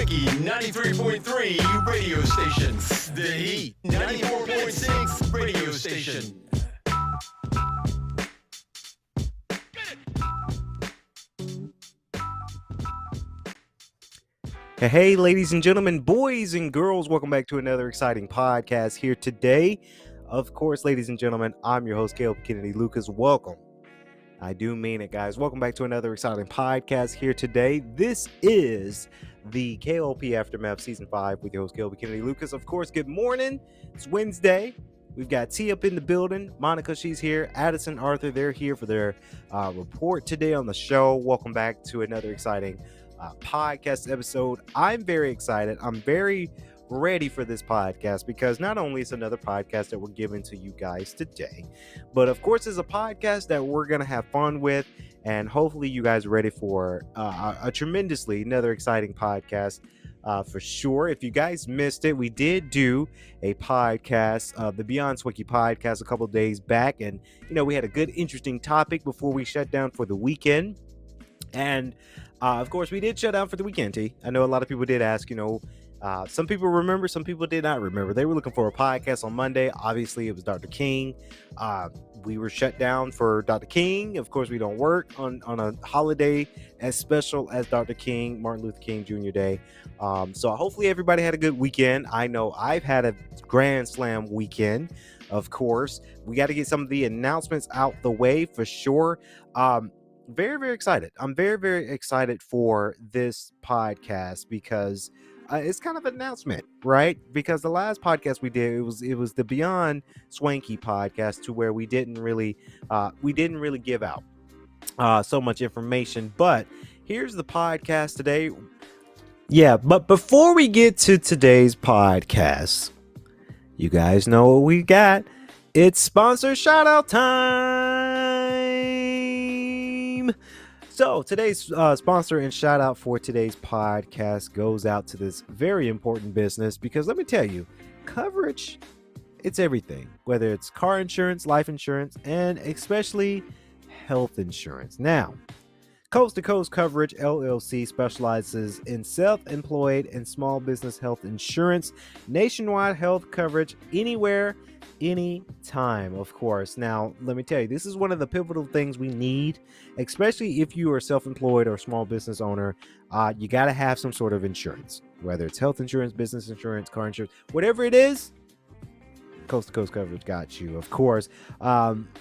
Swanky 93.3 radio station. The Heat 94.6 radio station. Hey, ladies and gentlemen, boys and girls, welcome back to another exciting podcast here today. Of course, ladies and gentlemen, I'm your host, K.L.P. Kennedy Lucas. Welcome. I do mean it, guys. Welcome back to another exciting podcast here today. This is the K.L.P. Aftermath Season 5 with your host, K.L.P. Kennedy Lucas. Of course, good morning. It's Wednesday. We've got T up in the building. Monica, she's here. Addison, Arthur, they're here for their report today on the show. Welcome back to another exciting podcast episode. I'm very excited. I'm very ready for this podcast because not only is another podcast that we're giving to you guys today, but of course it's a podcast that we're gonna have fun with, and hopefully you guys are ready for another exciting podcast for sure. If you guys missed it, we did do a podcast, the Beyond Swanky podcast, a couple of days back, and we had a good interesting topic before we shut down for the weekend. And of course, we did shut down for the weekend, T. I know a lot of people did ask, some people remember, some people did not remember. They were looking for a podcast on Monday. Obviously, it was Dr. King. We were shut down for Dr. King. Of course, we don't work on a holiday as special as Dr. King, Martin Luther King Jr. Day. So hopefully everybody had a good weekend. I know I've had a Grand Slam weekend. Of course, we got to get some of the announcements out the way for sure. Very, very excited. I'm very, very excited for this podcast because it's kind of an announcement, right? Because the last podcast we did, it was the Beyond Swanky podcast, to where we didn't really give out so much information. But here's the podcast today. Yeah, but before we get to today's podcast, you guys know what we got. It's sponsor shout out time. So today's sponsor and shout out for today's podcast goes out to this very important business, because let me tell you, coverage, it's everything, whether it's car insurance, life insurance, and especially health insurance. Now, Coast to Coast Coverage LLC specializes in self-employed and small business health insurance, nationwide health coverage, anywhere, anytime, of course. Now, let me tell you, this is one of the pivotal things we need, especially if you are self-employed or a small business owner. You got to have some sort of insurance, whether it's health insurance, business insurance, car insurance, whatever it is. Coast to Coast Coverage got you, of course.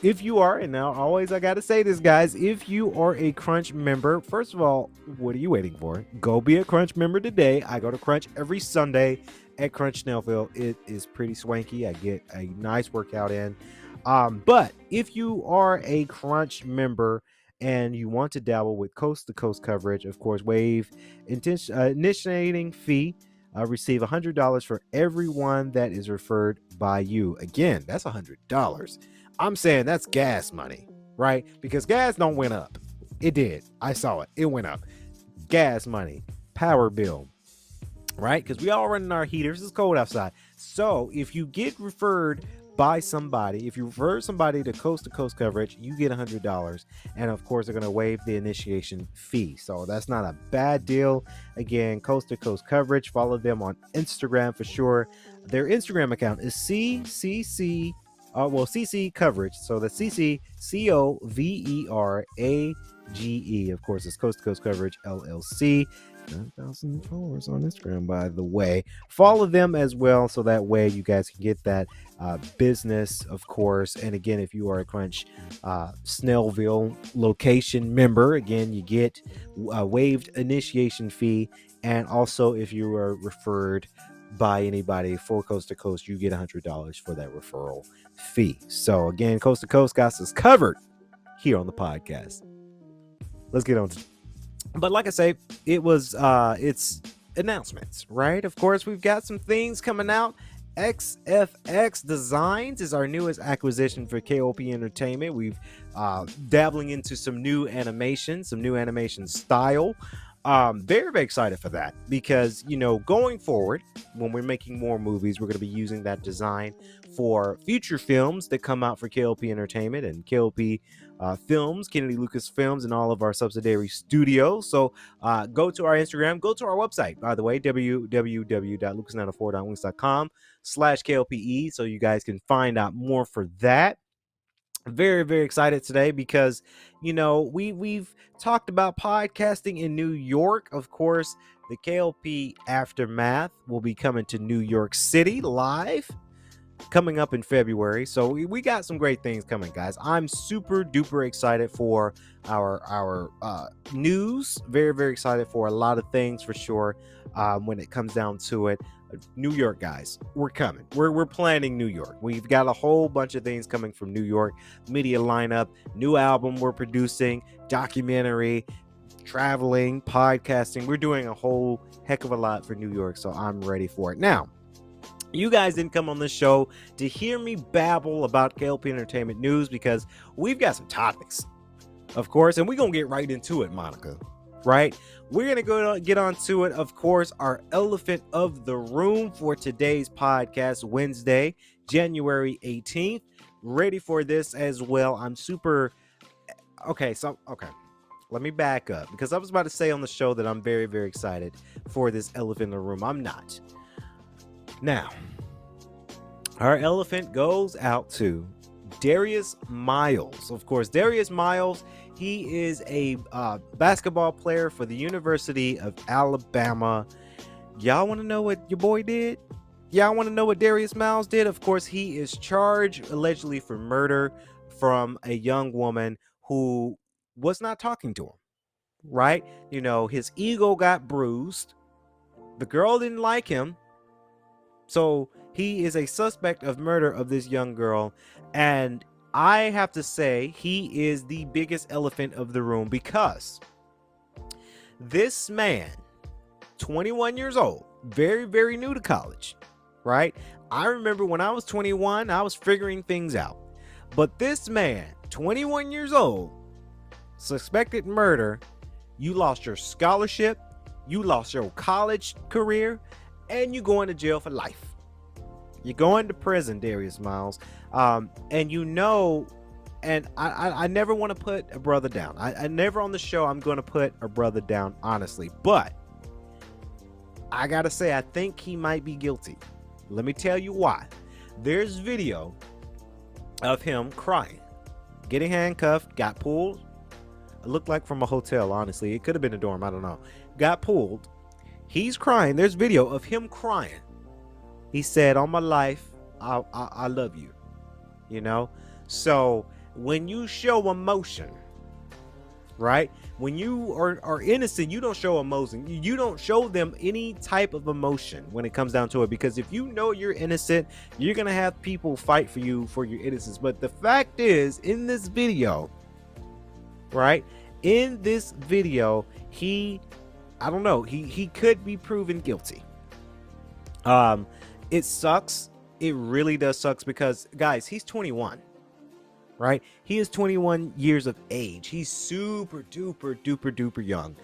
If you are, and now always I gotta say this, guys, if you are a Crunch member, first of all, what are you waiting for? Go be a Crunch member today. I go to Crunch every Sunday at Crunch Snellville. It is pretty swanky. I get a nice workout in. But if you are a Crunch member and you want to dabble with Coast to Coast Coverage, of course, waive initiating fee. Receive $100 for everyone that is referred by you. Again, that's $100. I'm saying that's gas money, right? Because gas don't went up. It did. I saw it. It went up. Gas money, power bill, right? Because we all running our heaters. It's cold outside. So if you get referred by somebody, if you refer somebody to Coast Coverage, you get $100, and of course they're going to waive the initiation fee. So that's not a bad deal. Again, Coast to Coast Coverage. Follow them on Instagram for sure. Their Instagram account is CC Coverage. So the CCCOVERAGE. Of course, it's Coast to Coast Coverage LLC. 9,000 followers on Instagram, by the way. Follow them as well, so that way you guys can get that business, of course. And again, if you are a Crunch Snellville location member, again, you get a waived initiation fee. And also, if you are referred by anybody for Coast to Coast, you get $100 for that referral fee. So again, Coast to Coast got us covered here on the podcast. Let's get on to, but like I say, it's announcements, right? Of course, we've got some things coming out. XFX Designs is our newest acquisition for K.L.P. Entertainment. We've dabbling into some new animation style. Very, very excited for that because, going forward, when we're making more movies, we're going to be using that design for future films that come out for K.L.P Entertainment and K.L.P Films, Kennedy Lucas Films, and all of our subsidiary studios. So go to our Instagram, go to our website, by the way, www.lucas904.wings.com/KLPE, so you guys can find out more for that. Very, very excited today because we've talked about podcasting in New York. Of course, the K.L.P Aftermath will be coming to New York City live coming up in February. So we got some great things coming, guys. I'm super duper excited for our news. Very, very excited for a lot of things for sure. When it comes down to it, New York, guys, we're coming. We're planning New York. We've got a whole bunch of things coming from New York. Media lineup, new album we're producing, documentary, traveling, podcasting. We're doing a whole heck of a lot for New York, so I'm ready for it. Now, you guys didn't come on this show to hear me babble about K.L.P Entertainment news because we've got some topics, of course, and we're going to get right into it, Monica, right? We're going to get on to it, of course, our elephant of the room for today's podcast, Wednesday, January 18th. Ready for this as well. I'm super... Okay. Let me back up because I was about to say on the show that I'm very, very excited for this elephant in the room. I'm not. Now, our elephant goes out to Darius Miles. Of course, Darius Miles, he is a basketball player for the University of Alabama. Y'all want to know what your boy did? Y'all want to know what Darius Miles did? Of course, he is charged allegedly for murder from a young woman who was not talking to him, right? His ego got bruised. The girl didn't like him. So he is a suspect of murder of this young girl. And I have to say, he is the biggest elephant of the room because this man, 21 years old, very, very new to college, right? I remember when I was 21, I was figuring things out. But this man, 21 years old, suspected murder. You lost your scholarship. You lost your college career. And you're going to jail for life. You're going to prison, Darius Miles. And I never want to put a brother down. I never on the show I'm going to put a brother down, honestly. But I got to say, I think he might be guilty. Let me tell you why. There's video of him crying, getting handcuffed, got pulled. It looked like from a hotel, honestly. It could have been a dorm. I don't know. Got pulled. He's crying. There's video of him crying. He said, "On my life, I love you." So when you show emotion, right? When you are innocent, you don't show emotion. You don't show them any type of emotion when it comes down to it. Because if you know you're innocent, you're going to have people fight for you for your innocence. But the fact is, in this video, right? In this video, I don't know. He could be proven guilty. It sucks. It really does sucks because, guys, he's 21, right? He is 21 years of age. He's super duper duper duper young.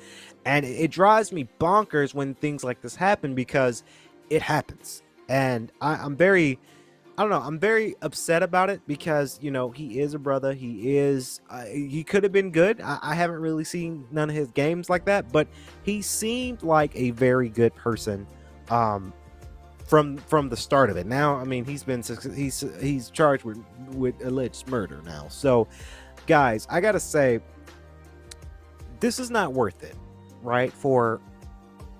And it drives me bonkers when things like this happen because it happens. And I'm very upset about it because, he is a brother. He could have been good. I haven't really seen none of his games like that, but he seemed like a very good person from the start of it. Now, I mean, he's charged with alleged murder now. So, guys, I got to say, this is not worth it, right? For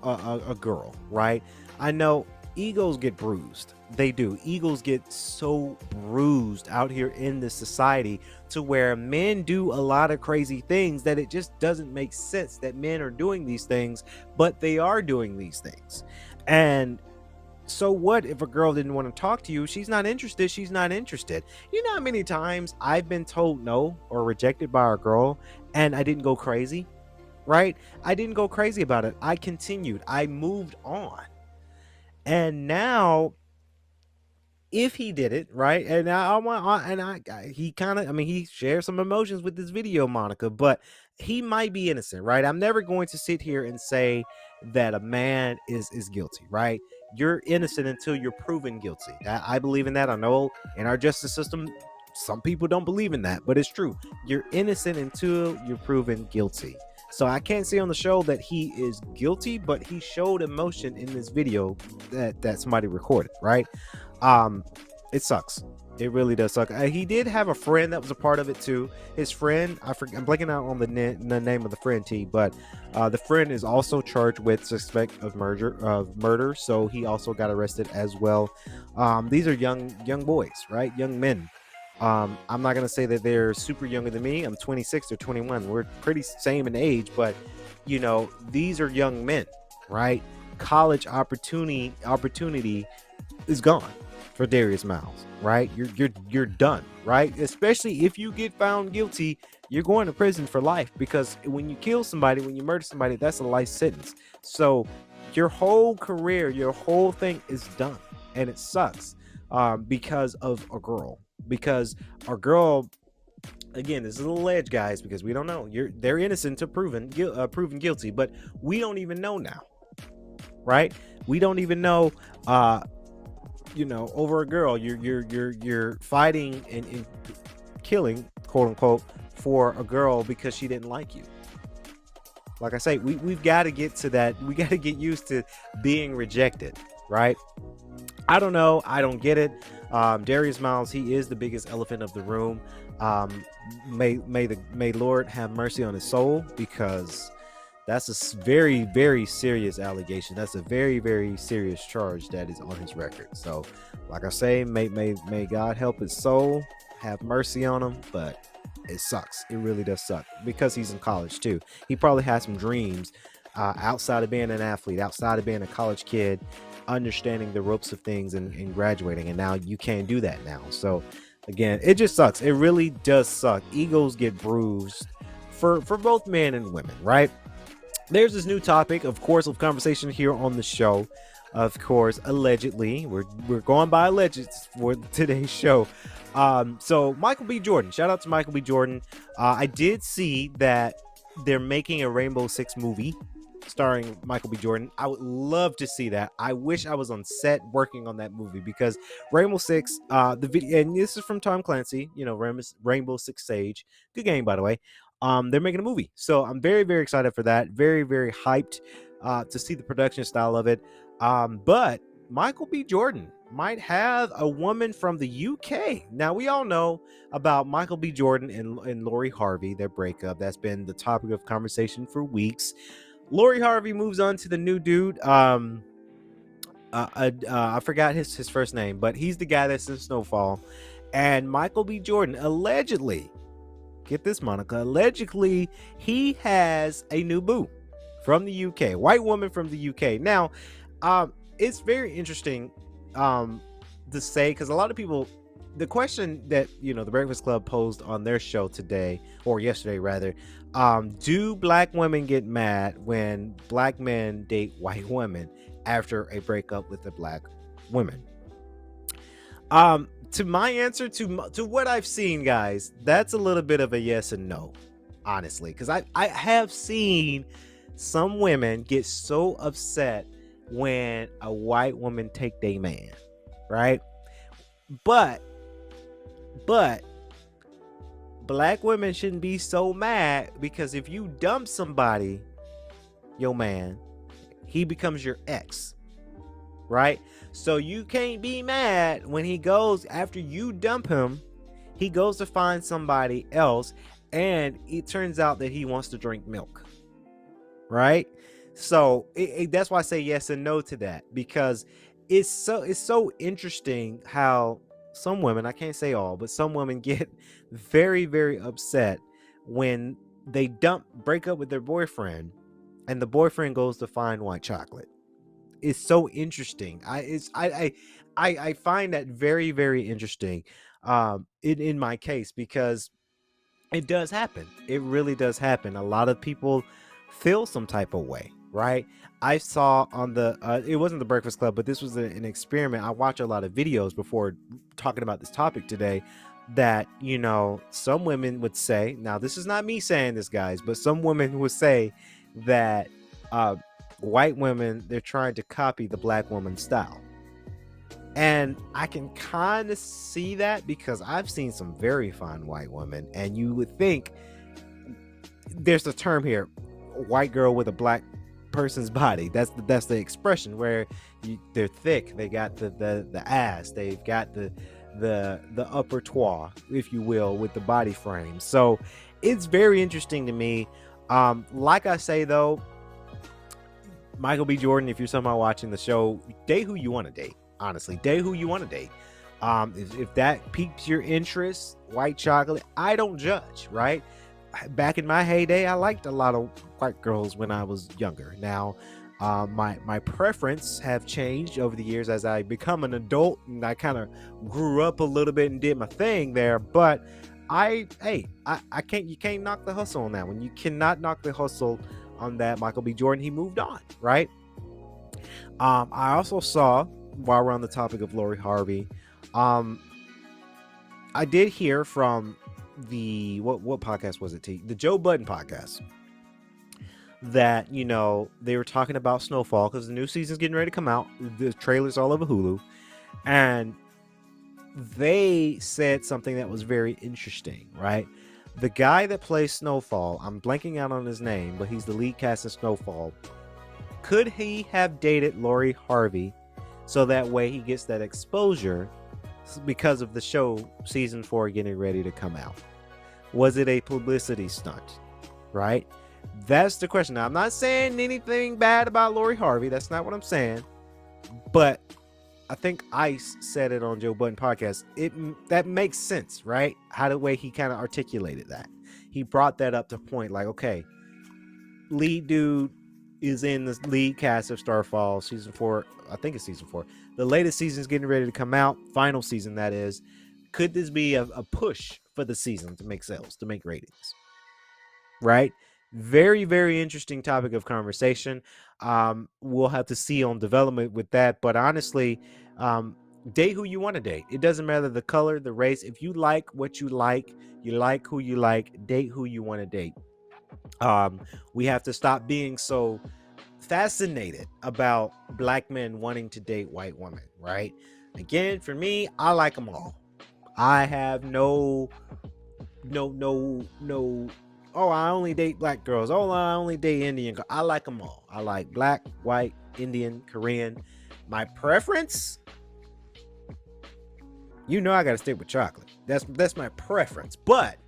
a girl, right? I know egos get bruised. They do. Egos get so bruised out here in this society to where men do a lot of crazy things that it just doesn't make sense that men are doing these things, but they are doing these things. And so what if a girl didn't want to talk to you? She's not interested. She's not interested. You know how many times I've been told no or rejected by a girl and I didn't go crazy, right? I didn't go crazy about it. I continued. I moved on. And now, if he did it, right, he shared some emotions with this video, Monica, but he might be innocent, right? I'm never going to sit here and say that a man is guilty, right? You're innocent until you're proven guilty. I believe in that. I know in our justice system, some people don't believe in that, but it's true. You're innocent until you're proven guilty. So I can't say on the show that he is guilty, but he showed emotion in this video that somebody recorded, right? It sucks. It really does suck. He did have a friend that was a part of it too. His friend, I'm blanking out on the name of the friend, but the friend is also charged with suspect of murder. So he also got arrested as well. These are young boys, right? Young men. I'm not gonna say that they're super younger than me. I'm 26 or 21. We're pretty same in age, but you know, these are young men, right? College opportunity is gone for Darius Miles, right? You're done, right? Especially if you get found guilty, you're going to prison for life, because when you kill somebody, when you murder somebody, that's a life sentence. So your whole career, your whole thing is done, and it sucks because of a girl. Because our girl, again, this is a little edge, guys, because we don't know. They're innocent to proven guilty, but we don't even know now, right? We don't even know. You know, over a girl, you're fighting and killing, quote unquote, for a girl because she didn't like you. Like I say, we've got to get to that. We got to get used to being rejected, right? I don't know. I don't get it. Darius Miles, he is the biggest elephant of the room. May Lord have mercy on his soul, because that's a very, very serious allegation. That's a very, very serious charge that is on his record. So, like I say, may God help his soul, have mercy on him. But it sucks. It really does suck, because he's in college too. He probably has some dreams outside of being an athlete, outside of being a college kid, understanding the ropes of things and graduating. And now you can't do that now. So, again, it just sucks. It really does suck. Egos get bruised for both men and women, right? There's this new topic, of course, of conversation here on the show. Of course, allegedly, we're going by alleged for today's show. So Michael B. Jordan, shout out to Michael B. Jordan. I did see that they're making a Rainbow Six movie starring Michael B. Jordan. I would love to see that. I wish I was on set working on that movie, because Rainbow Six, the video, and this is from Tom Clancy, you know, Rainbow Six Siege, good game, by the way. They're making a movie, so I'm very, very excited for that. Very, very hyped to see the production style of it. But Michael B. Jordan might have a woman from the UK. Now, we all know about Michael B. Jordan and Lori Harvey, their breakup. That's been the topic of conversation for weeks. Lori Harvey moves on to the new dude. I forgot his first name, but he's the guy that's in Snowfall. And Michael B. Jordan, allegedly, get this, Monica, allegedly he has a new boo from the UK, white woman from the UK. Now, it's very interesting to say, because a lot of people, the question that, you know, the Breakfast Club posed on their show today, or yesterday rather, do black women get mad when black men date white women after a breakup with a black woman? To my answer, to what I've seen, guys, that's a little bit of a yes and no, honestly, because I have seen some women get so upset when a white woman take their man, right? But black women shouldn't be so mad, because if you dump somebody, your man, he becomes your ex, right? So you can't be mad when he goes, after you dump him, he goes to find somebody else, and it turns out that he wants to drink milk, right? So that's why I say yes and no to that, because it's so interesting how some women, I can't say all, but some women get very, very upset when they break up with their boyfriend, and the boyfriend goes to find white chocolate. It's so interesting. I find that very, very interesting in my case, because it does happen. It really does happen. A lot of people feel some type of way, right? I saw on the it wasn't the Breakfast Club, but this was an experiment. I watch a lot of videos before talking about this topic today. that, some women would say, now this is not me saying this, guys, but some women would say that white women, they're trying to copy the black woman style. And I can kind of see that because I've seen some very fine white women, and you would think there's a term here, white girl with a black person's body. That's the expression where they're thick, they got the ass, they've got the upper toit, if you will, with the body frame. So it's very interesting to me. Like I say though, Michael B. Jordan, if you're somehow watching the show, date who you want to date. Honestly, date who you want to date. If that piques your interest, white chocolate, I don't judge, right? Back in my heyday, I liked a lot of white girls when I was younger. Now, my preference have changed over the years as I become an adult, and I kind of grew up a little bit and did my thing there. But I can't, you can't knock the hustle on that one. You cannot knock the hustle on that. Michael B. Jordan, he moved on, right? I also saw, while we're on the topic of Lori Harvey, I did hear from the what podcast was it, T? The Joe Budden podcast, that they were talking about Snowfall because the new season's getting ready to come out. The trailer's all over Hulu, and they said something that was very interesting, right? The guy that plays Snowfall, I'm blanking out on his name, but he's the lead cast in Snowfall. Could he have dated Lori Harvey so that way he gets that exposure because of the show season 4 getting ready to come out? Was it a publicity stunt, right? That's the question. Now, I'm not saying anything bad about Lori Harvey. That's not what I'm saying. But I think Ice said it on Joe Budden podcast. That makes sense, right? How the way he kind of articulated that. He brought that up to point, like, okay, lead dude is in the lead cast of Starfall season 4. I think it's season 4. The latest season is getting ready to come out. Final season, that is. Could this be a push for the season to make sales, to make ratings? Right? Very, very interesting topic of conversation. We'll have to see on development with that. But honestly, date who you want to date. It doesn't matter the color, the race. If you like what you like who you like, date who you want to date. We have to stop being so fascinated about black men wanting to date white women, right? Again, for me, I like them all. I have no, oh, I only date black girls. Oh, I only date Indian girls. I like them all. I like black, white, Indian, Korean. My preference, I gotta stick with chocolate. That's my preference. But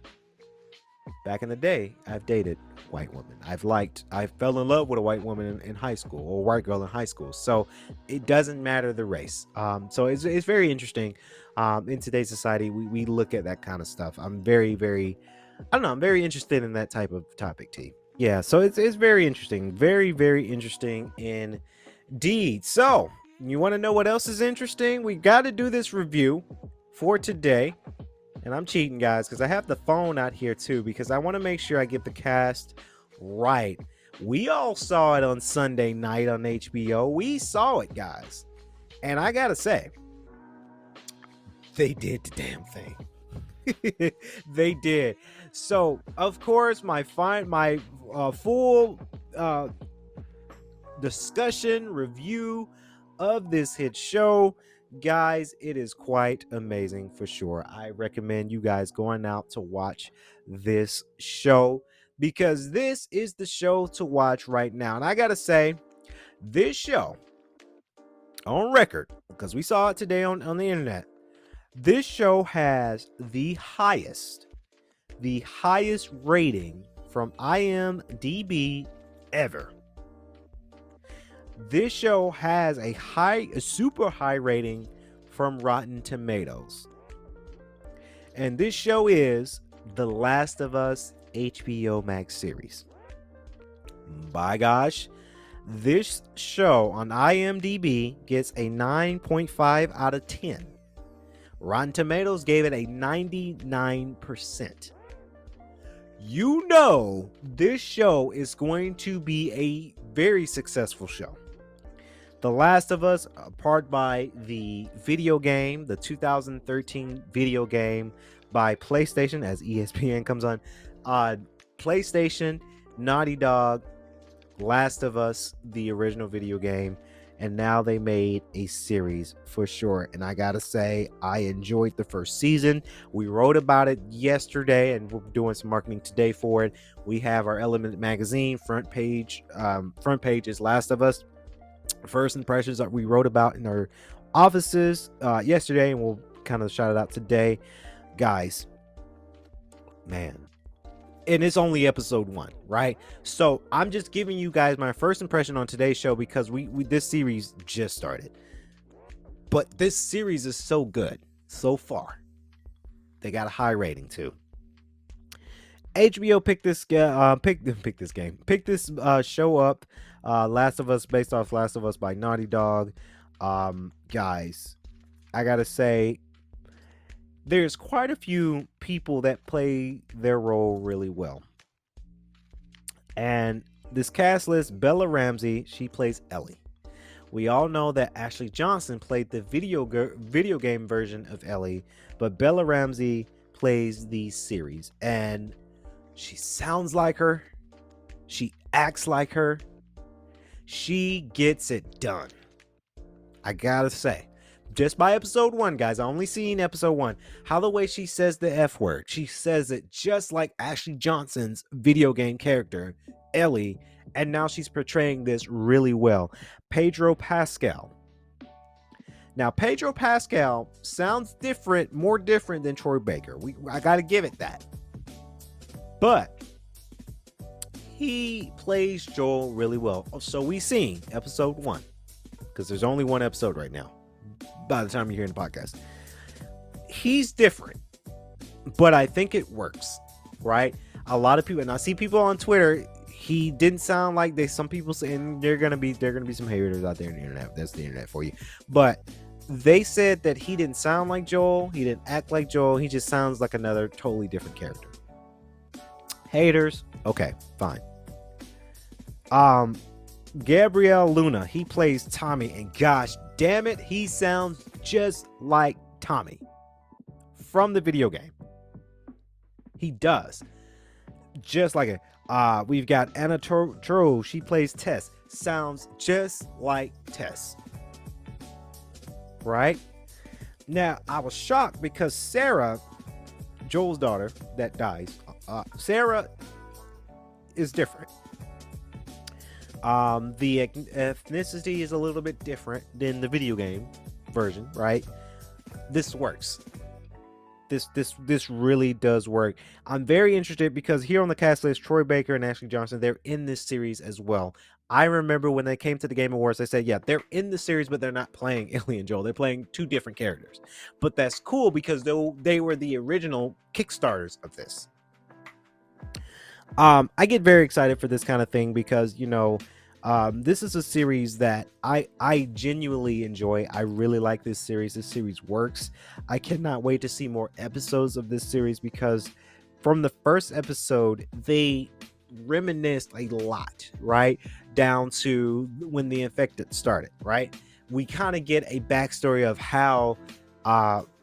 back in the day, I've dated white women. I fell in love with a white woman in high school, or a white girl in high school. So it doesn't matter the race. So it's very interesting. In today's society, we look at that kind of stuff. I'm very, very, I'm very interested in that type of topic, T. Yeah, so it's very interesting. Very, very interesting indeed. So you want to know what else is interesting? We got to do this review for today. And I'm cheating, guys, because I have the phone out here too, because I want to make sure I get the cast right. We all saw it on Sunday night on HBO. We saw it, guys. And I got to say, they did the damn thing. They did. So, of course, my full discussion, review of this hit show, guys, it is quite amazing for sure. I recommend you guys going out to watch this show, because this is the show to watch right now. And I gotta say, this show, on record, because we saw it today on the internet, this show has the highest rating from IMDb ever. This show has a super high rating from Rotten Tomatoes. And this show is The Last of Us HBO Max series. By gosh, this show on IMDb gets a 9.5 out of 10. Rotten Tomatoes gave it a 99%. This show is going to be a very successful show. The Last of Us, powered by the video game, the 2013 video game by PlayStation, as ESPN comes on. PlayStation, Naughty Dog, Last of Us, the original video game, and now they made a series for sure. And I gotta say, I enjoyed the first season. We wrote about it yesterday, and we're doing some marketing today for it. We have our Element magazine front page. Front page is Last of Us. First impressions that we wrote about in our offices yesterday, and we'll kind of shout it out today, guys. Man. And it's only episode 1, right? So I'm just giving you guys my first impression on today's show because we this series just started. But this series is so good so far. They got a high rating too. HBO picked this show up. Last of Us, based off Last of Us by Naughty Dog. Guys, I gotta say, there's quite a few people that play their role really well. And this cast list, Bella Ramsey, she plays Ellie. We all know that Ashley Johnson played the video game version of Ellie, but Bella Ramsey plays the series. And she sounds like her. She acts like her. She gets it done. I gotta say. Just by episode 1, guys. I only seen episode 1. How the way she says the F word. She says it just like Ashley Johnson's video game character, Ellie. And now she's portraying this really well. Pedro Pascal. Now, Pedro Pascal sounds different, more different than Troy Baker. I got to give it that. But he plays Joel really well. So we seen episode 1. Because there's only one episode right now. By the time you're hearing the podcast, he's different, but I think it works, right? A lot of people, and I see people on Twitter, he didn't sound like some people say, and there are gonna be some haters out there on the internet. That's the internet for you. But they said that he didn't sound like Joel, he didn't act like Joel, he just sounds like another totally different character. Haters, okay, fine. Gabriel Luna, he plays Tommy, and gosh damn it, he sounds just like Tommy from the video game. He does. Just like it. We've got Anna Toro, she plays Tess. Sounds just like Tess. Right? Now, I was shocked because Sarah, Joel's daughter that dies, Sarah is different. The ethnicity is a little bit different than the video game version, right? This works. This really does work. I'm very interested because here on the cast list, Troy Baker and Ashley Johnson, they're in this series as well. I remember when they came to the Game Awards, they said, yeah, they're in the series, but they're not playing Ellie and Joel. They're playing 2 different characters. But that's cool because they were the original Kickstarters of this. I get very excited for this kind of thing because, you know, this is a series that I genuinely enjoy. I really like this series. This series works. I cannot wait to see more episodes of this series because from the first episode, they reminisced a lot, right? Down to when the Infected started, right? We kind of get a backstory of how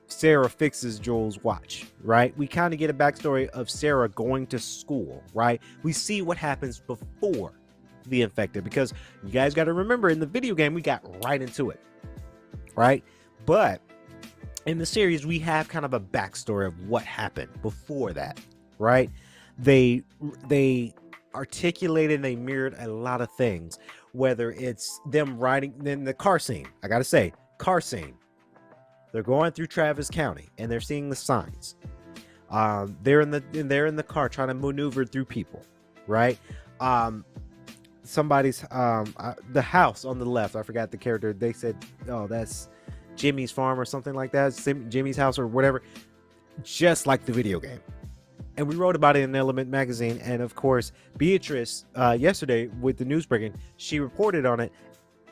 Sarah fixes Joel's watch, right? We kind of get a backstory of Sarah going to school, right? We see what happens before the Infected because you guys got to remember in the video game we got right into it, right? But in the series we have kind of a backstory of what happened before that, right? They articulated and they mirrored a lot of things, whether it's them riding in the car scene. I gotta say, car scene, they're going through Travis County and they're seeing the signs. They're in the car trying to maneuver through people, right? Somebody's the house on the left, I forgot the character, they said, oh, that's Jimmy's farm or something like that, Jimmy's house or whatever, just like the video game. And we wrote about it in Element magazine. And of course, Beatrice yesterday with the news breaking, she reported on it.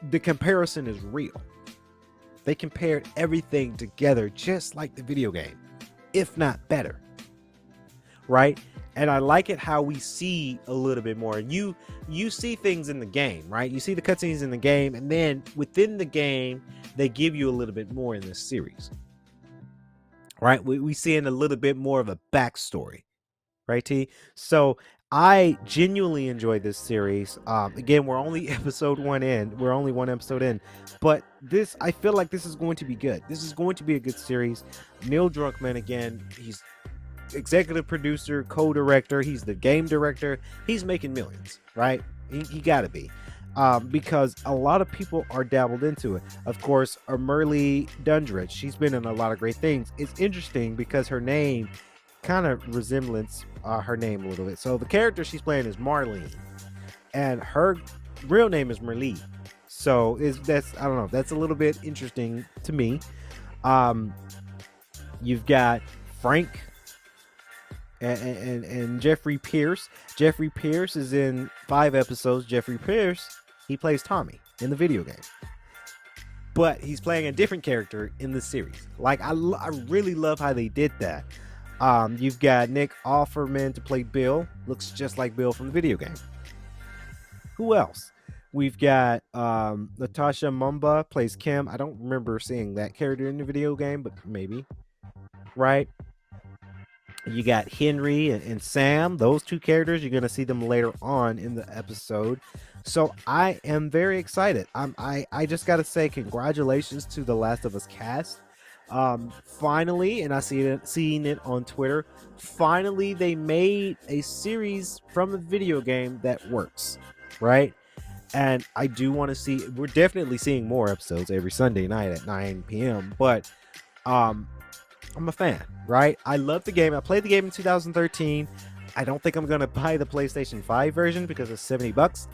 The comparison is real. They compared everything together just like the video game, if not better, right? And I like it how we see a little bit more. You see things in the game, right? You see the cutscenes in the game, and then within the game, they give you a little bit more in this series, right? We seeing a little bit more of a backstory, right, T? So I genuinely enjoyed this series. Again, we're only episode one in. We're only one episode in, but I feel like this is going to be good. This is going to be a good series. Neil Druckmann, again, he's executive producer, co-director. He's the game director. He's making millions, right? He got to be. Because a lot of people are dabbled into it. Of course, Merle Dundridge, she's been in a lot of great things. It's interesting because her name kind of resemblance her name a little bit. So the character she's playing is Marlene, and her real name is Merle. So that's I don't know. That's a little bit interesting to me. You've got Frank and Jeffrey Pierce. Jeffrey Pierce is in 5 episodes. Jeffrey Pierce, he plays Tommy in the video game, but he's playing a different character in the series. Like I really love how they did that. You've got Nick Offerman to play Bill. Looks just like Bill from the video game. Who else? We've got Natasha Mumba plays Kim. I don't remember seeing that character in the video game, but maybe. Right? You got Henry and Sam. Those 2 characters, you're going to see them later on in the episode. So I am very excited. I just got to say congratulations to the Last of Us cast. Finally, and I seeing it on Twitter, finally they made a series from a video game that works, right? And I do want to see, we're definitely seeing more episodes every Sunday night at 9 p.m. But I'm a fan, right? I love the game. I played the game in 2013. I don't think I'm gonna buy the PlayStation 5 version because it's $70.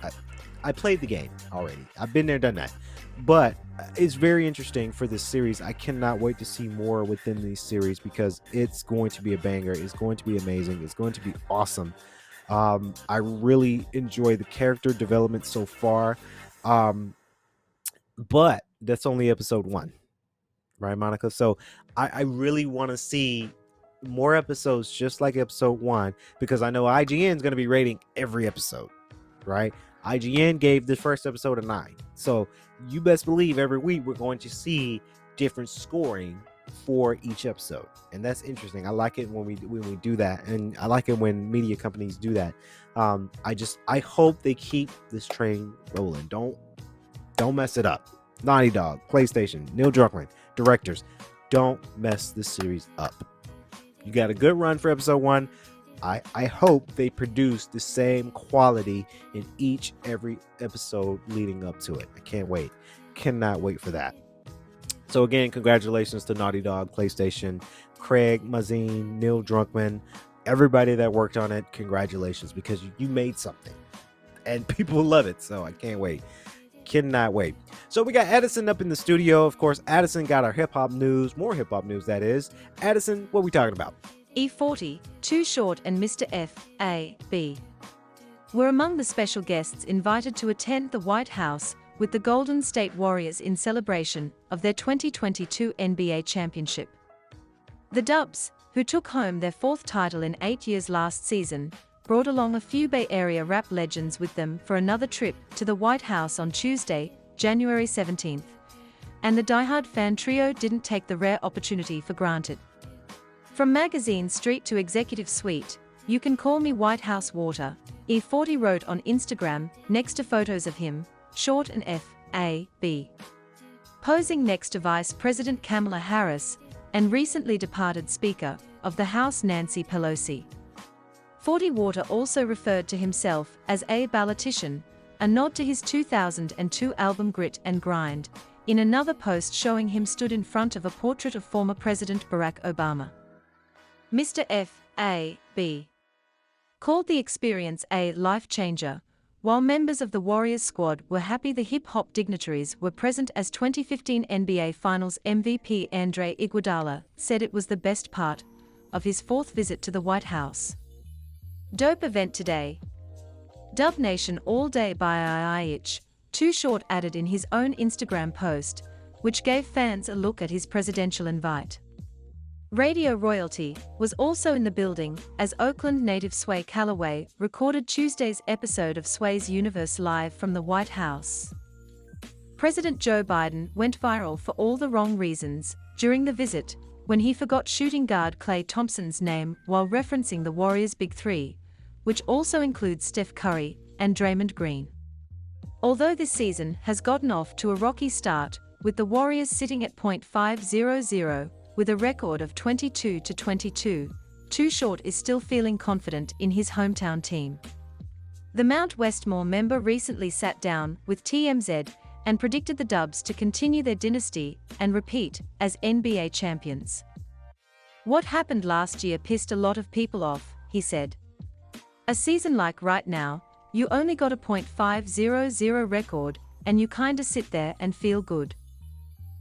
I played the game already. I've been there, done that. But it's very interesting for this series. I cannot wait to see more within these series because it's going to be a banger. It's going to be amazing. It's going to be awesome. I really enjoy the character development so far. But that's only episode 1, right, Monica? So I really want to see more episodes just like episode 1 because I know IGN is going to be rating every episode, right? IGN gave the first episode a 9. So you best believe every week we're going to see different scoring for each episode, and that's interesting. I like it when we do that, and I like it when media companies do that. I hope they keep this train rolling. Don't mess it up. Naughty Dog, PlayStation, Neil Druckmann, directors, don't mess this series up. You got a good run for episode 1. I hope they produce the same quality in every episode leading up to it. I can't wait. Cannot wait for that. So again, congratulations to Naughty Dog, PlayStation, Craig Mazin, Neil Druckmann, everybody that worked on it. Congratulations, because you made something and people love it. So I can't wait. Cannot wait. So we got Addison up in the studio. Of course, Addison got our hip-hop news, more hip-hop news that is. Addison, what are we talking about? E40, Too Short and Mr. F.A.B. were among the special guests invited to attend the White House with the Golden State Warriors in celebration of their 2022 NBA championship. The Dubs, who took home their 4th title in 8 years last season, brought along a few Bay Area rap legends with them for another trip to the White House on Tuesday, January 17th. And the diehard fan trio didn't take the rare opportunity for granted. From Magazine Street to Executive Suite, you can call me White House Water, E40 wrote on Instagram, next to photos of him, Short and F.A.B. posing next to Vice President Kamala Harris and recently departed Speaker of the House Nancy Pelosi. 40 Water also referred to himself as a ballotician, a nod to his 2002 album Grit and Grind, in another post showing him stood in front of a portrait of former President Barack Obama. Mr. F.A.B. called the experience a life changer, while members of the Warriors squad were happy the hip-hop dignitaries were present as 2015 NBA Finals MVP Andre Iguodala said it was the best part of his 4th visit to the White House. Dope event today. Dub Nation all day by IIH, Too Short added in his own Instagram post, which gave fans a look at his presidential invite. Radio royalty was also in the building as Oakland native Sway Calloway recorded Tuesday's episode of Sway's Universe live from the White House. President Joe Biden went viral for all the wrong reasons during the visit, when he forgot shooting guard Klay Thompson's name while referencing the Warriors' Big Three, which also includes Steph Curry and Draymond Green. Although this season has gotten off to a rocky start, with the Warriors sitting at .500 with a record of 22-22, Too Short is still feeling confident in his hometown team. The Mount Westmore member recently sat down with TMZ and predicted the Dubs to continue their dynasty and repeat as NBA champions. "What happened last year pissed a lot of people off," he said. "A season like right now, you only got a .500 record and you kinda sit there and feel good.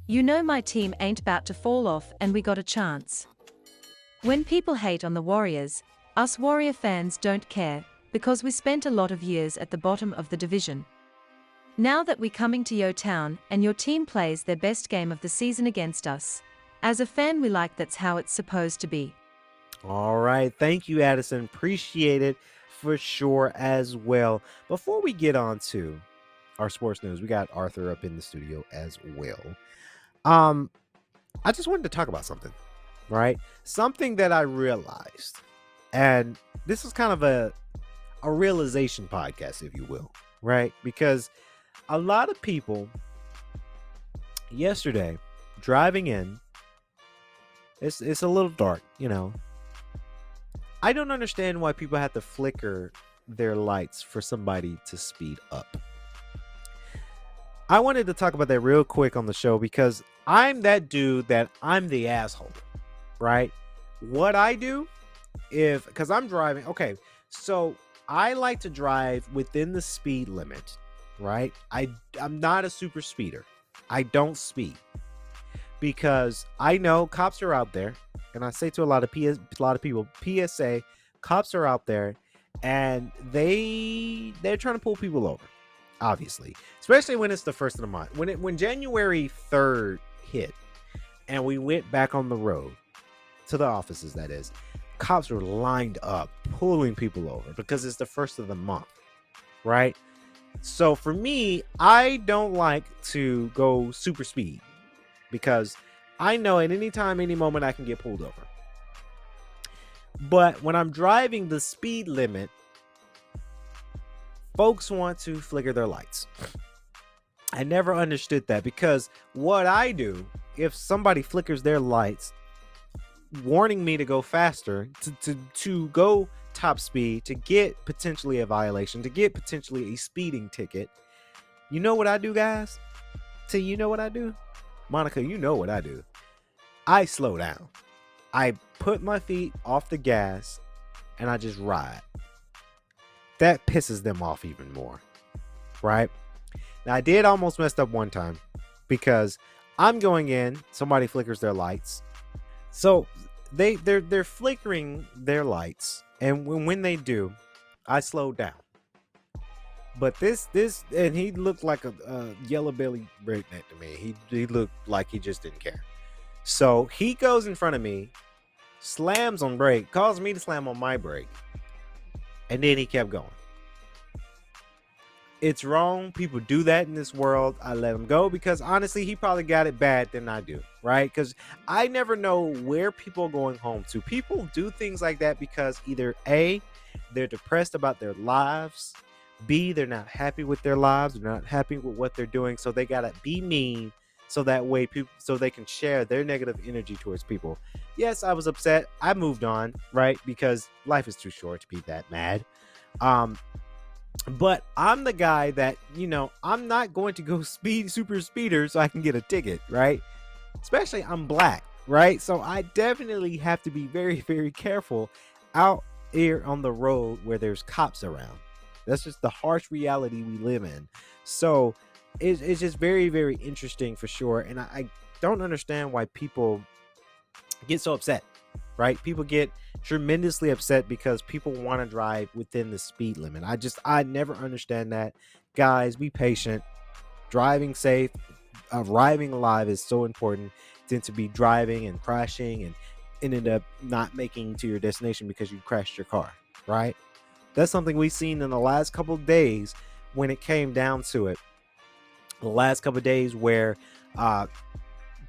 You know my team ain't about to fall off and we got a chance. When people hate on the Warriors, us Warrior fans don't care because we spent a lot of years at the bottom of the division. Now that we're coming to your town and your team plays their best game of the season against us, as a fan we like that's how it's supposed to be." All right. Thank you, Addison. Appreciate it for sure as well. Before we get on to our sports news, we got Arthur up in the studio as well. I just wanted to talk about something, right? Something that I realized, and this is kind of a realization podcast, if you will, right? Because a lot of people yesterday driving in, it's a little dark, you know. I don't understand why people have to flicker their lights for somebody to speed up. I wanted to talk about that real quick on the show because I'm that dude that I'm the asshole, right? What I do, because I'm driving, okay, so I like to drive within the speed limit, right? I'm not a super speeder. I don't speed because I know cops are out there, and I say to a lot of people, PSA, cops are out there, and they're trying to pull people over, obviously, especially when it's the first of the month. When January 3rd hit, and we went back on the road to the offices, that is, cops were lined up pulling people over because it's the first of the month, right? So for me, I don't like to go super speed because I know at any time, any moment I can get pulled over. But when I'm driving the speed limit, folks want to flicker their lights. I never understood that because what I do, if somebody flickers their lights, warning me to go faster, to go top speed, to get potentially a violation, to get potentially a speeding ticket, you know what I do, guys? You know what I do? Monica, you know what I do. I slow down. I put my feet off the gas and I just ride. That pisses them off even more, right? Now, I did almost mess up one time because I'm going in, somebody flickers their lights. So they're flickering their lights, and when they do, I slow down. But this and he looked like a yellow belly redneck to me. He looked like he just didn't care. So he goes in front of me, slams on brake, calls me to slam on my brake, and then he kept going. It's wrong. People do that in this world. I let him go because honestly, he probably got it bad than I do, right? Because I never know where people are going home to. People do things like that because either A, they're depressed about their lives, B, they're not happy with their lives, they're not happy with what they're doing, so they gotta be mean so that way people, so they can share their negative energy towards people. Yes, I was upset. I moved on, right? Because life is too short to be that mad. But I'm the guy that, you know, I'm not going to go super speeder so I can get a ticket, right? Especially I'm black, right? So I definitely have to be very, very careful out here on the road where there's cops around. That's just the harsh reality we live in. So it's just very, very interesting for sure. And I don't understand why people get so upset, right? People get tremendously upset because people want to drive within the speed limit. I never understand that. Guys, be patient. Driving safe, arriving alive is so important than to be driving and crashing and ended up not making it to your destination because you crashed your car, right? That's something we've seen in the last couple of days when it came down to it. The last couple of days where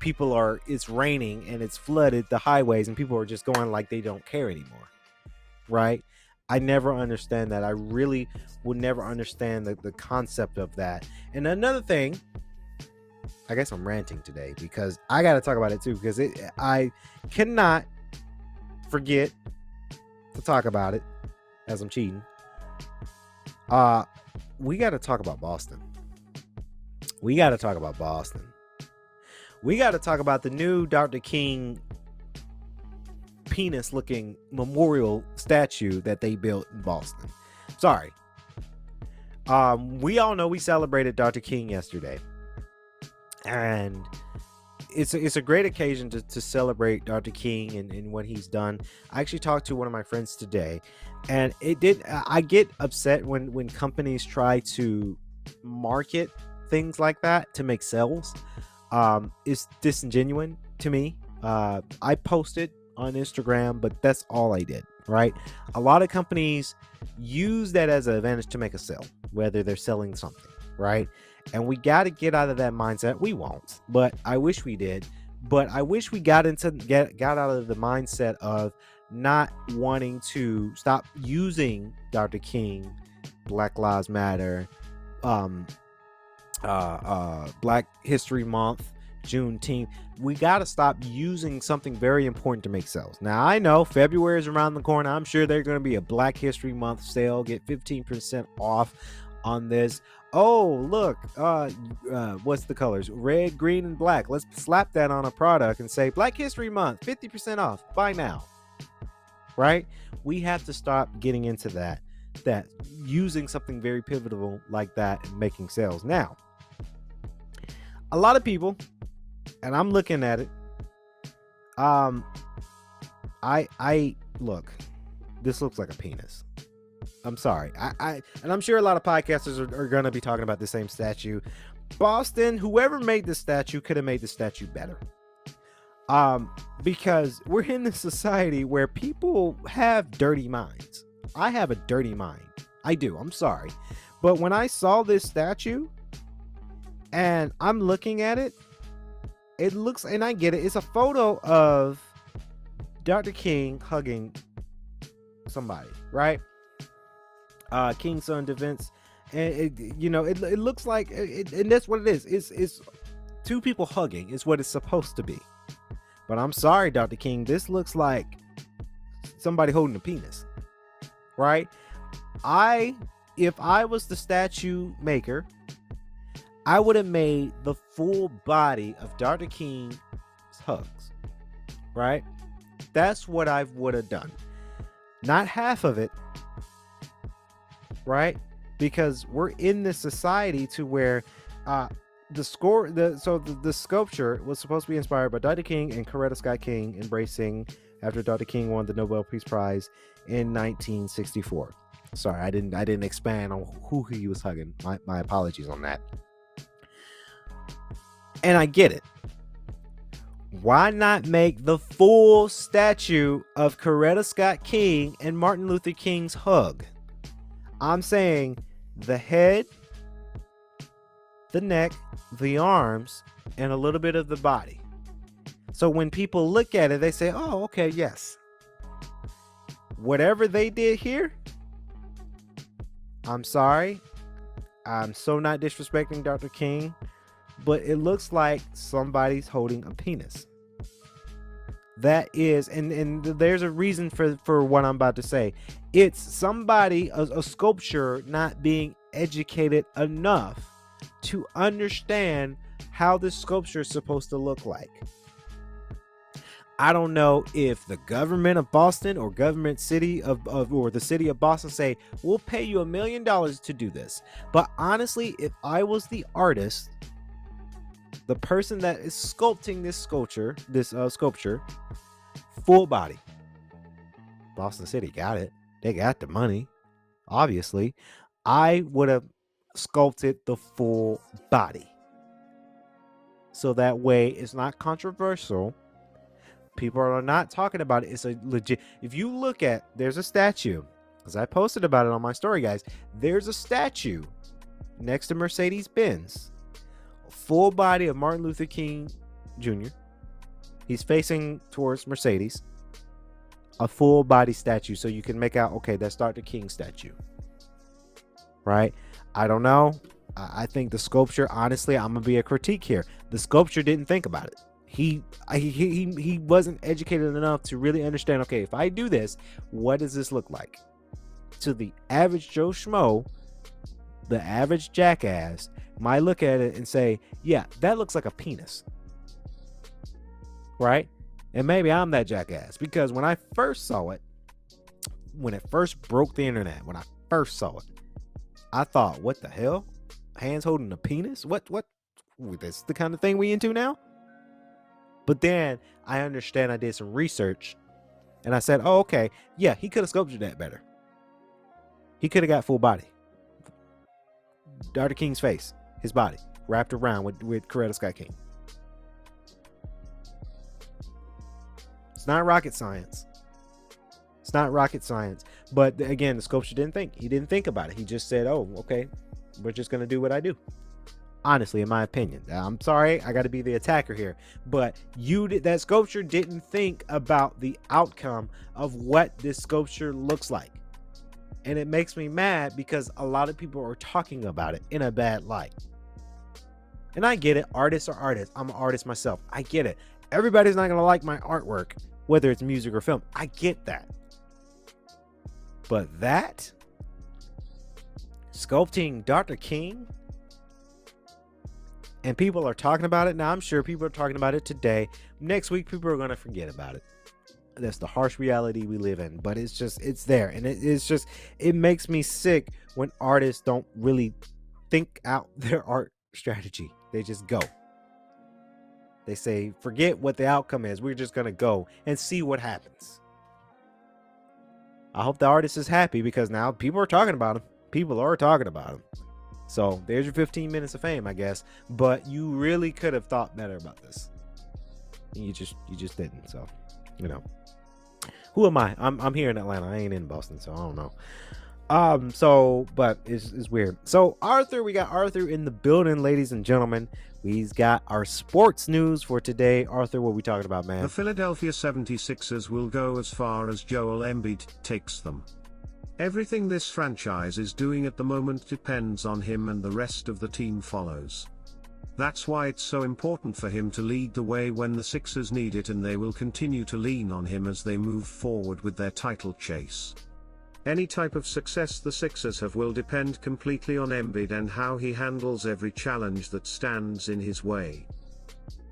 it's raining and it's flooded the highways and people are just going like they don't care anymore, right? I never understand that. I really will never understand the concept of that. And another thing, I guess I'm ranting today because I got to talk about it too, because I cannot forget to talk about it as I'm cheating. We got to talk about Boston. We got to talk about Boston. We got to talk about the new Dr. King penis looking memorial statue that they built in Boston. Sorry. We all know we celebrated Dr. King yesterday. And it's a great occasion to celebrate Dr. King and what he's done. I actually talked to one of my friends today, and I get upset when companies try to market things like that to make sales. It's disingenuous to me. I posted on Instagram, but that's all I did, right? A lot of companies use that as an advantage to make a sale, whether they're selling something, right? And we got to get out of that mindset. We won't, but I wish we did. But I wish we got out of the mindset of not wanting to stop using Dr. King, Black Lives Matter, Black History Month, Juneteenth. We got to stop using something very important to make sales. Now, I know February is around the corner. I'm sure there's going to be a Black History Month sale. Get 15% off on this. Oh, look, what's the colors? Red, green, and black. Let's slap that on a product and say Black History Month, 50% off. Buy now. Right? We have to stop getting into that using something very pivotal like that and making sales. Now, a lot of people, and I'm looking at it, I look, this looks like a penis. I'm sorry. And I'm sure a lot of podcasters are going to be talking about the same statue. Boston, whoever made this statue could have made the statue better. Because we're in this society where people have dirty minds. I have a dirty mind. I do. I'm sorry. But when I saw this statue and I'm looking at it, it looks, and I get it, it's a photo of Dr. King hugging somebody, right? King's son defense, and it looks like it, and that's what it is. It's two people hugging is what it's supposed to be. But I'm sorry, Dr. King, this looks like somebody holding a penis, right? If I was the statue maker, I would have made the full body of Dr. King's hugs, right? That's what I would have done, not half of it. Right? Because we're in this society to where the sculpture was supposed to be inspired by Dr. King and Coretta Scott King embracing after Dr. King won the Nobel Peace Prize in 1964. Sorry, I didn't expand on who he was hugging. My apologies on that. And I get it. Why not make the full statue of Coretta Scott King and Martin Luther King's hug? I'm saying the head, the neck, the arms, and a little bit of the body. So when people look at it, they say, oh, okay, yes. Whatever they did here, I'm sorry. I'm so not disrespecting Dr. King, but it looks like somebody's holding a penis. That is, and there's a reason for what I'm about to say. It's somebody, a sculpture, not being educated enough to understand how this sculpture is supposed to look like. I don't know if the government of Boston or government city or the city of Boston say, we'll pay you $1 million to do this. But honestly, if I was the artist, the person that is sculpting this sculpture, full body. Boston City got it. They got the money, obviously. I would have sculpted the full body. So that way it's not controversial. People are not talking about it. It's a legit. If you look at, there's a statue, because I posted about it on my story, guys. There's a statue next to Mercedes-Benz. Full body of Martin Luther King Jr. He's facing towards Mercedes. A full body statue, so you can make out, okay, that's Dr. King statue. Right? I don't know. I think the sculpture, honestly, I'm gonna be a critique here. The sculpture didn't think about it. He wasn't educated enough to really understand, okay, if I do this, what does this look like? To the average Joe Schmo, the average jackass might look at it and say, yeah, that looks like a penis. Right? And maybe I'm that jackass, because when I first saw it, when it first broke the internet, when I first saw it, I thought, what the hell? Hands holding a penis? What? That's the kind of thing we into now? But then I understand, I did some research and I said, oh, okay. Yeah, he could have sculptured that better. He could have got full body. Dr. King's face, his body, wrapped around with Coretta Scott King. It's not rocket science. It's not rocket science. But again, the sculpture didn't think. He didn't think about it. He just said, oh, okay, we're just going to do what I do. Honestly, in my opinion. I'm sorry, I got to be the attacker here. But that sculpture didn't think about the outcome of what this sculpture looks like. And it makes me mad because a lot of people are talking about it in a bad light. And I get it. Artists are artists. I'm an artist myself. I get it. Everybody's not going to like my artwork, whether it's music or film. I get that. But that, sculpting Dr. King, and people are talking about it now. I'm sure people are talking about it today. Next week, people are going to forget about it. That's the harsh reality we live in. But it's there. And it makes me sick when artists don't really think out their art strategy. They just go. They say, forget what the outcome is. We're just going to go and see what happens. I hope the artist is happy, because now people are talking about him. People are talking about him. So there's your 15 minutes of fame, I guess. But you really could have thought better about this. And you just didn't. So, who am I? I'm here in Atlanta. I ain't in Boston, so I don't know. But it's weird. So we got Arthur in the building, ladies and gentlemen. We've got our sports news for today. Arthur, what are we talking about, man? The Philadelphia 76ers will go as far as Joel Embiid takes them. Everything this franchise is doing at the moment depends on him, and the rest of the team follows. That's why it's so important for him to lead the way when the Sixers need it, and they will continue to lean on him as they move forward with their title chase. Any type of success the Sixers have will depend completely on Embiid and how he handles every challenge that stands in his way.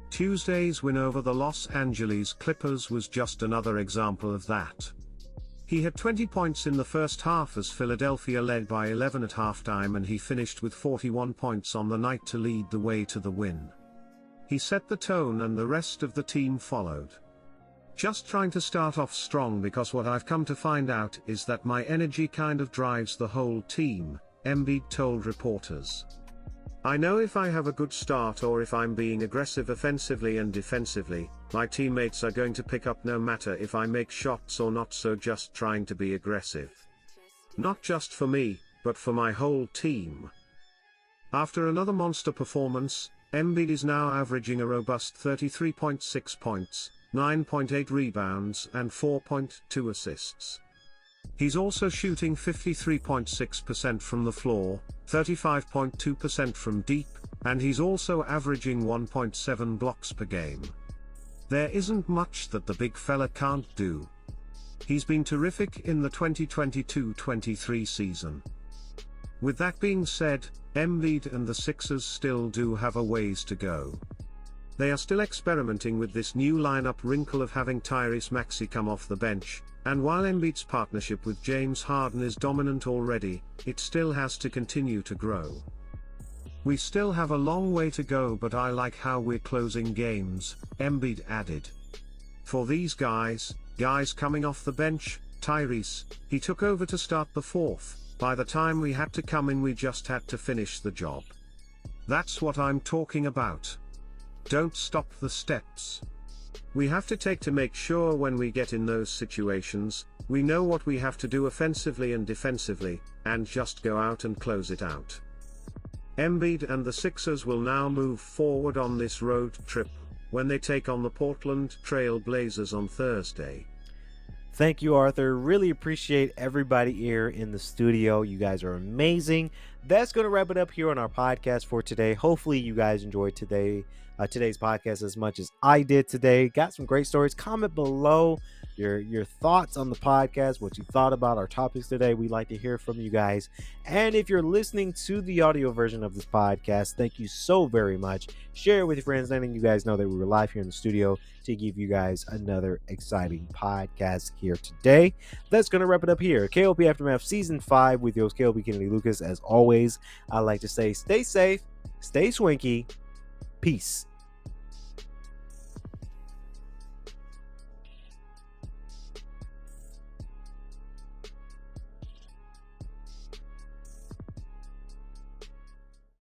Tuesday's win over the Los Angeles Clippers was just another example of that. He had 20 points in the first half as Philadelphia led by 11 at halftime, and he finished with 41 points on the night to lead the way to the win. He set the tone and the rest of the team followed. Just trying to start off strong, because what I've come to find out is that my energy kind of drives the whole team, Embiid told reporters. I know if I have a good start or if I'm being aggressive offensively and defensively, my teammates are going to pick up no matter if I make shots or not, so just trying to be aggressive. Not just for me, but for my whole team. After another monster performance, Embiid is now averaging a robust 33.6 points, 9.8 rebounds and 4.2 assists. He's also shooting 53.6% from the floor, 35.2% from deep, and he's also averaging 1.7 blocks per game. There isn't much that the big fella can't do. He's been terrific in the 2022-23 season. With that being said, Embiid and the Sixers still do have a ways to go. They are still experimenting with this new lineup wrinkle of having Tyrese Maxey come off the bench, and while Embiid's partnership with James Harden is dominant already, it still has to continue to grow. We still have a long way to go, but I like how we're closing games, Embiid added. For these guys coming off the bench, Tyrese, he took over to start the fourth. By the time we had to come in, we just had to finish the job. That's what I'm talking about. Don't stop the steps. We have to take to make sure when we get in those situations, we know what we have to do offensively and defensively, and just go out and close it out. Embiid and the Sixers will now move forward on this road trip, when they take on the Portland Trail Blazers on Thursday. Thank you, Arthur. Really appreciate everybody here in the studio. You guys are amazing. That's going to wrap it up here on our podcast for today. Hopefully you guys enjoyed today's podcast as much as I did today. Got some great stories. Comment below your thoughts on the podcast, what you thought about our topics today. We'd like to hear from you guys. And if you're listening to the audio version of this podcast, thank you so very much. Share it with your friends, letting you guys know that we were live here in the studio to give you guys another exciting podcast here today. That's going to wrap it up here. K.L.P. Aftermath Season 5 with your host, K.L.P. Kennedy Lucas. As always, I like to say, stay safe, stay swanky, peace.